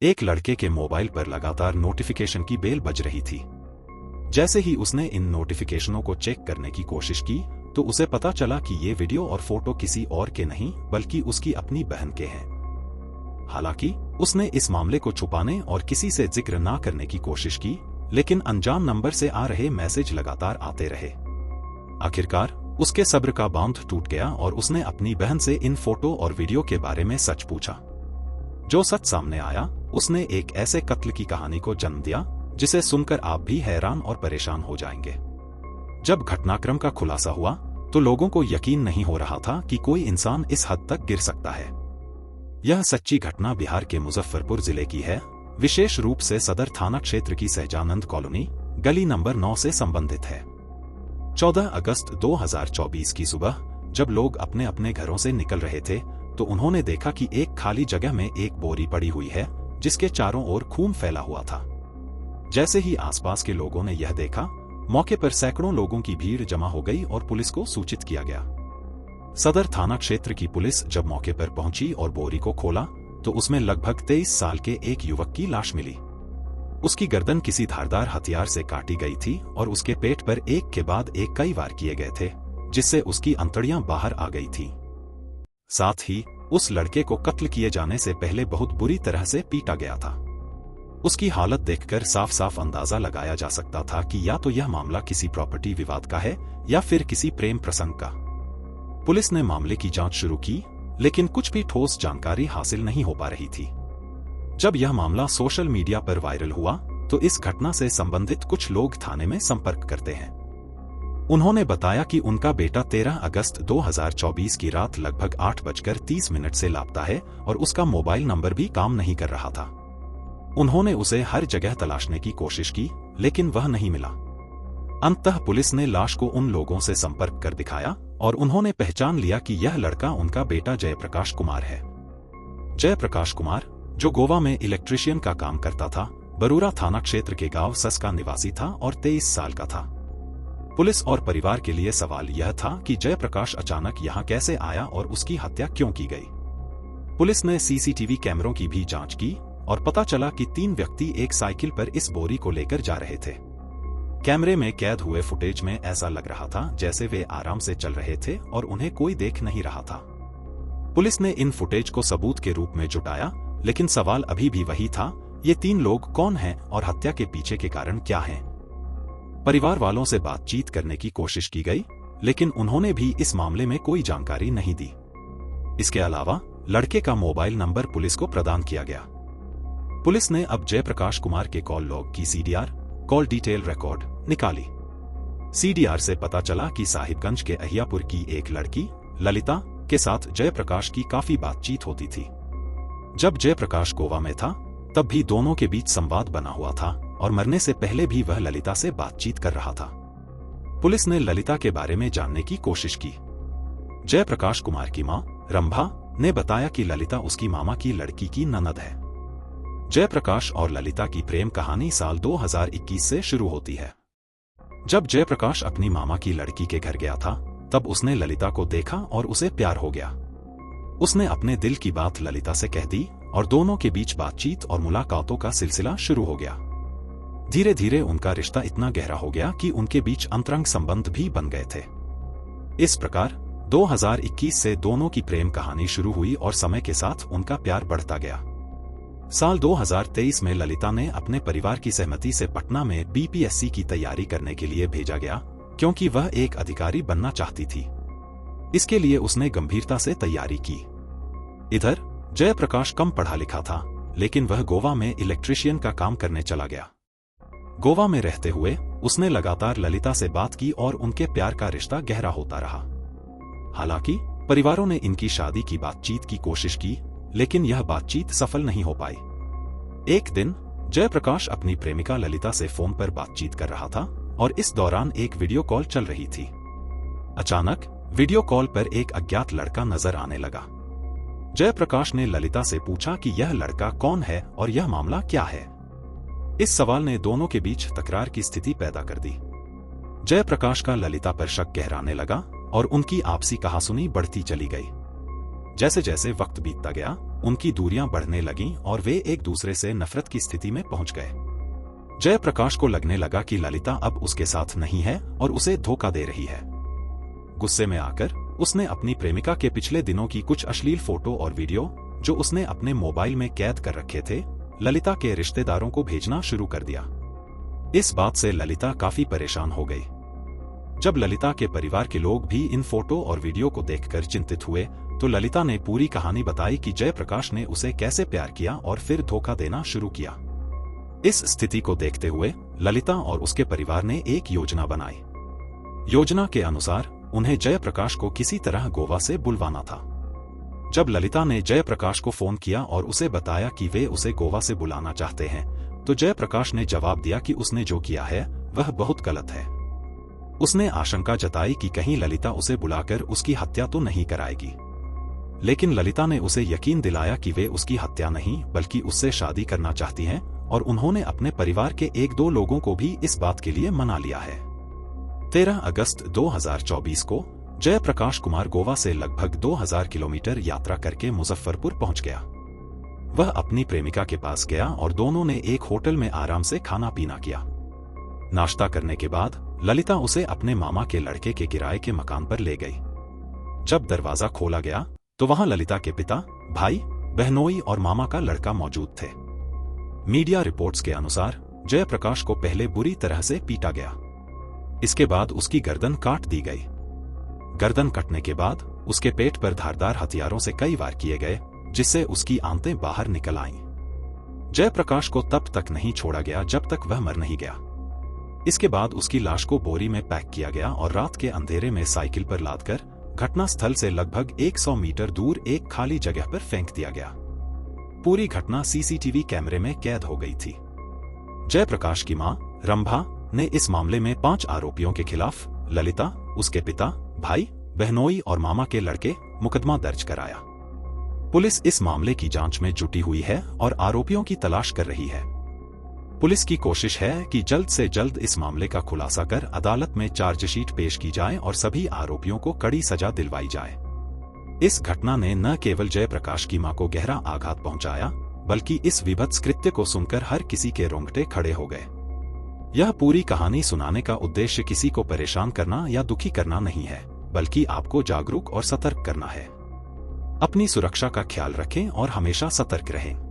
एक लड़के के मोबाइल पर लगातार नोटिफिकेशन की बेल बज रही थी। जैसे ही उसने इन नोटिफिकेशनों को चेक करने की कोशिश की तो उसे पता चला कि ये वीडियो और फोटो किसी और के नहीं बल्कि उसकी अपनी बहन के हैं। हालांकि उसने इस मामले को छुपाने और किसी से जिक्र ना करने की कोशिश की, लेकिन अनजान नंबर से आ रहे मैसेज लगातार आते रहे। आखिरकार उसके सब्र का बांध टूट गया और उसने अपनी बहन से इन फोटो और वीडियो के बारे में सच पूछा। जो सच सामने आया उसने एक ऐसे कत्ल की कहानी को जन्म दिया जिसे सुनकर आप भी हैरान और परेशान हो जाएंगे। जब घटनाक्रम का खुलासा हुआ तो लोगों को यकीन नहीं हो रहा था कि कोई इंसान इस हद तक गिर सकता है। यह सच्ची घटना बिहार के मुजफ्फरपुर जिले की है, विशेष रूप से सदर थाना क्षेत्र की सहजानंद कॉलोनी गली नंबर 9 से संबंधित है। 14 अगस्त 2024 की सुबह जब लोग अपने अपने घरों से निकल रहे थे तो उन्होंने देखा कि एक खाली जगह में एक बोरी पड़ी हुई है जिसके चारों ओर खून फैला हुआ था। जैसे ही आसपास के लोगों ने यह देखा, मौके पर सैकड़ों लोगों की भीड़ जमा हो गई और पुलिस को सूचित किया गया। सदर थाना क्षेत्र की पुलिस जब मौके पर पहुंची और बोरी को खोला तो उसमें लगभग 23 साल के एक युवक की लाश मिली। उसकी गर्दन किसी धारदार हथियार से काटी गई थी और उसके पेट पर एक के बाद एक कई वार किए गए थे, जिससे उसकी अंतड़ियां बाहर आ गई थीं। साथ ही उस लड़के को कत्ल किए जाने से पहले बहुत बुरी तरह से पीटा गया था। उसकी हालत देखकर साफ साफ अंदाजा लगाया जा सकता था कि या तो यह मामला किसी प्रॉपर्टी विवाद का है या फिर किसी प्रेम प्रसंग का। पुलिस ने मामले की जांच शुरू की, लेकिन कुछ भी ठोस जानकारी हासिल नहीं हो पा रही थी। जब यह मामला सोशल मीडिया पर वायरल हुआ तो इस घटना से संबंधित कुछ लोग थाने में संपर्क करते हैं। उन्होंने बताया कि उनका बेटा 13 अगस्त 2024 की रात लगभग 8:30 से लापता है और उसका मोबाइल नंबर भी काम नहीं कर रहा था। उन्होंने उसे हर जगह तलाशने की कोशिश की, लेकिन वह नहीं मिला। अंततः पुलिस ने लाश को उन लोगों से संपर्क कर दिखाया और उन्होंने पहचान लिया कि यह लड़का उनका बेटा जयप्रकाश कुमार है। जयप्रकाश कुमार, जो गोवा में इलेक्ट्रीशियन का काम करता था, बरूरा थाना क्षेत्र के गांव सस का निवासी था और 23 साल का था। पुलिस और परिवार के लिए सवाल यह था कि जयप्रकाश अचानक यहां कैसे आया और उसकी हत्या क्यों की गई। पुलिस ने सीसीटीवी कैमरों की भी जांच की और पता चला कि 3 व्यक्ति एक साइकिल पर इस बोरी को लेकर जा रहे थे। कैमरे में कैद हुए फुटेज में ऐसा लग रहा था जैसे वे आराम से चल रहे थे और उन्हें कोई देख नहीं रहा था। पुलिस ने इन फुटेज को सबूत के रूप में जुटाया, लेकिन सवाल अभी भी वही था, ये 3 लोग कौन हैं और हत्या के पीछे के कारण क्या हैं। परिवार वालों से बातचीत करने की कोशिश की गई, लेकिन उन्होंने भी इस मामले में कोई जानकारी नहीं दी। इसके अलावा लड़के का मोबाइल नंबर पुलिस को प्रदान किया गया। पुलिस ने अब जयप्रकाश कुमार के कॉल लॉग की सीडीआर कॉल डिटेल रिकॉर्ड निकाली। सीडीआर से पता चला कि साहिबगंज के अहियापुर की एक लड़की ललिता के साथ जयप्रकाश की काफी बातचीत होती थी। जब जयप्रकाश गोवा में था तब भी दोनों के बीच संवाद बना हुआ था और मरने से पहले भी वह ललिता से बातचीत कर रहा था। पुलिस ने ललिता के बारे में जानने की कोशिश की। जयप्रकाश कुमार की मां रंभा ने बताया कि ललिता उसकी मामा की लड़की की ननद है। जयप्रकाश और ललिता की प्रेम कहानी साल 2021 से शुरू होती है। जब जयप्रकाश अपनी मामा की लड़की के घर गया था तब उसने ललिता को देखा और उसे प्यार हो गया। उसने अपने दिल की बात ललिता से कह दी और दोनों के बीच बातचीत और मुलाकातों का सिलसिला शुरू हो गया। धीरे धीरे उनका रिश्ता इतना गहरा हो गया कि उनके बीच अंतरंग संबंध भी बन गए थे। इस प्रकार 2021 से दोनों की प्रेम कहानी शुरू हुई और समय के साथ उनका प्यार बढ़ता गया। साल 2023 में ललिता ने अपने परिवार की सहमति से पटना में बीपीएससी की तैयारी करने के लिए भेजा गया, क्योंकि वह एक अधिकारी बनना चाहती थी। इसके लिए उसने गंभीरता से तैयारी की। इधर जयप्रकाश कम पढ़ा लिखा था, लेकिन वह गोवा में इलेक्ट्रीशियन का काम करने चला गया। गोवा में रहते हुए उसने लगातार ललिता से बात की और उनके प्यार का रिश्ता गहरा होता रहा। हालांकि परिवारों ने इनकी शादी की बातचीत की कोशिश की, लेकिन यह बातचीत सफल नहीं हो पाई। एक दिन जयप्रकाश अपनी प्रेमिका ललिता से फोन पर बातचीत कर रहा था और इस दौरान एक वीडियो कॉल चल रही थी। अचानक वीडियो कॉल पर एक अज्ञात लड़का नजर आने लगा। जयप्रकाश ने ललिता से पूछा कि यह लड़का कौन है और यह मामला क्या है। इस सवाल ने दोनों के बीच तकरार की स्थिति पैदा कर दी। जयप्रकाश का ललिता पर शक गहराने लगा और उनकी आपसी कहासुनी बढ़ती चली गई। जैसे जैसे वक्त बीतता गया, उनकी दूरियां बढ़ने लगीं और वे एक दूसरे से नफरत की स्थिति में पहुंच गए। जयप्रकाश को लगने लगा कि ललिता अब उसके साथ नहीं है और उसे धोखा दे रही है। गुस्से में आकर उसने अपनी प्रेमिका के पिछले दिनों की कुछ अश्लील फोटो और वीडियो जो उसने अपने मोबाइल में कैद कर रखे थे, ललिता के रिश्तेदारों को भेजना शुरू कर दिया। इस बात से ललिता काफी परेशान हो गई। जब ललिता के परिवार के लोग भी इन फोटो और वीडियो को देखकर चिंतित हुए, तो ललिता ने पूरी कहानी बताई कि जयप्रकाश ने उसे कैसे प्यार किया और फिर धोखा देना शुरू किया। इस स्थिति को देखते हुए ललिता और उसके परिवार ने एक योजना बनाई। योजना के अनुसार उन्हें जयप्रकाश को किसी तरह गोवा से बुलवाना था। जब ललिता ने जयप्रकाश को फोन किया और उसे बताया कि वे उसे गोवा से बुलाना चाहते हैं, तो जयप्रकाश ने जवाब दिया कि उसने जो किया है वह बहुत गलत है। उसने आशंका जताई कि कहीं ललिता उसे बुलाकर उसकी हत्या तो नहीं कराएगी, लेकिन ललिता ने उसे यकीन दिलाया कि वे उसकी हत्या नहीं बल्कि उससे शादी करना चाहती हैं और उन्होंने अपने परिवार के 1-2 लोगों को भी इस बात के लिए मना लिया है। 13 अगस्त 2024 को जयप्रकाश कुमार गोवा से लगभग 2000 किलोमीटर यात्रा करके मुजफ्फरपुर पहुंच गया। वह अपनी प्रेमिका के पास गया और दोनों ने एक होटल में आराम से खाना पीना किया। नाश्ता करने के बाद ललिता उसे अपने मामा के लड़के के किराए के मकान पर ले गई। जब दरवाजा खोला गया तो वहां ललिता के पिता, भाई, बहनोई और मामा का लड़का मौजूद थे। मीडिया रिपोर्ट्स के अनुसार जयप्रकाश को पहले बुरी तरह से पीटा गया। इसके बाद उसकी गर्दन काट दी गई। गर्दन कटने के बाद उसके पेट पर धारदार हथियारों से कई वार किए गए, जिससे उसकी आंतें बाहर निकल आईं। जयप्रकाश को तब तक नहीं छोड़ा गया जब तक वह मर नहीं गया। इसके बाद उसकी लाश को बोरी में पैक किया गया और रात के अंधेरे में साइकिल पर लादकर घटना स्थल से लगभग 100 मीटर दूर एक खाली जगह पर फेंक दिया गया। पूरी घटना सीसीटीवी कैमरे में कैद हो गई थी। जयप्रकाश की मां, रंभा, ने इस मामले में 5 आरोपियों के खिलाफ ललिता, उसके पिता, भाई, बहनोई और मामा के लड़के मुकदमा दर्ज कराया। पुलिस इस मामले की जांच में जुटी हुई है और आरोपियों की तलाश कर रही है। पुलिस की कोशिश है कि जल्द से जल्द इस मामले का खुलासा कर अदालत में चार्जशीट पेश की जाए और सभी आरोपियों को कड़ी सजा दिलवाई जाए। इस घटना ने न केवल जयप्रकाश की मां को गहरा आघात पहुंचाया, बल्कि इस विभत्स कृत्य को सुनकर हर किसी के रोंगटे खड़े हो गए। यह पूरी कहानी सुनाने का उद्देश्य किसी को परेशान करना या दुखी करना नहीं है, बल्कि आपको जागरूक और सतर्क करना है। अपनी सुरक्षा का ख्याल रखें और हमेशा सतर्क रहें।